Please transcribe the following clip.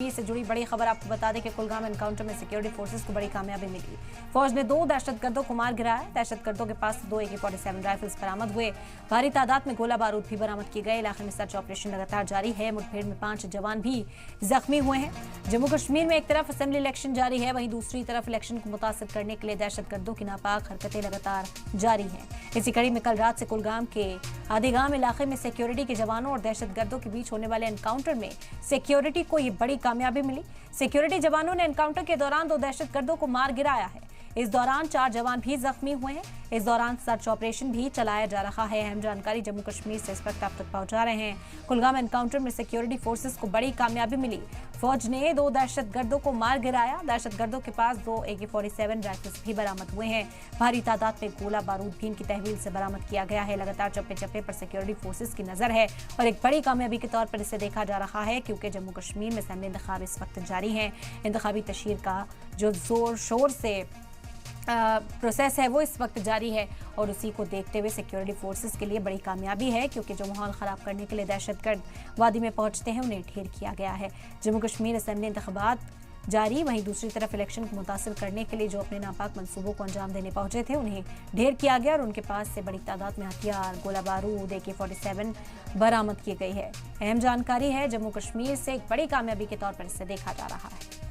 से जुड़ी बड़ी खबर आपको बता दें कि कुलगाम एनकाउंटर में सिक्योरिटी फोर्सेस को बड़ी कामयाबी मिली। फौज ने 2 दहशतगर्दों को मार गिराया। दहशतगर्दों के पास 2 AK-47 राइफल्स बरामद हुए। भारी तादाद में गोला बारूद भी बरामद किए गए। इलाके में सर्च ऑपरेशन लगातार जारी है। मुठभेड़ में 5 जवान भी जख्मी हुए हैं। जम्मू कश्मीर में एक तरफ असेंबली इलेक्शन जारी है, वहीं दूसरी तरफ इलेक्शन को मुतासिर करने के लिए दहशतगर्दों की नापाक हरकतें लगातार जारी हैं। इसी कड़ी में कल रात से कुलगाम के आदिगाम इलाके में सिक्योरिटी के जवानों और दहशतगर्दों के बीच होने वाले एनकाउंटर में सिक्योरिटी को ये बड़ी कामयाबी मिली। सिक्योरिटी जवानों ने एनकाउंटर के दौरान 2 दहशतगर्दों को मार गिराया है। इस दौरान 4 जवान भी जख्मी हुए हैं। इस दौरान सर्च ऑपरेशन भी चलाया जा रहा है। अहम जानकारी जम्मू कश्मीर से इस वक्त आप तक पहुंचा रहे हैं। कुलगाम एनकाउंटर में सिक्योरिटी फोर्सेस को बड़ी कामयाबी मिली। फौज ने 2 दहशतगर्दों को मार गिराया। दहशतगर्दों के पास 2 AK-47 राइफल्स भी बरामद हुए हैं। भारी तादाद में गोला बारूद भी इनकी तहवील से बरामद किया गया है। लगातार चप्पे चप्पे पर सिक्योरिटी फोर्सेस की नजर है और एक बड़ी कामयाबी के तौर पर इसे देखा जा रहा है, क्योंकि जम्मू कश्मीर में असेंबली इंतखाब इस वक्त जारी है। इंतखाबी तशहीर का जो जोर शोर से प्रोसेस है वो इस वक्त जारी है और उसी को देखते हुए सिक्योरिटी फोर्सेस के लिए बड़ी कामयाबी है, क्योंकि जो माहौल ख़राब करने के लिए दहशतगर्द वादी में पहुंचते हैं उन्हें ढेर किया गया है। जम्मू कश्मीर असेंबली इंतखाबात जारी, वहीं दूसरी तरफ इलेक्शन को मुतासिर करने के लिए जो अपने नापाक मंसूबों को अंजाम देने पहुंचे थे उन्हें ढेर किया गया और उनके पास से बड़ी तादाद में हथियार, गोला बारूद, AK-47 बरामद की गई है। अहम जानकारी है, जम्मू कश्मीर से एक बड़ी कामयाबी के तौर पर इसे देखा जा रहा है।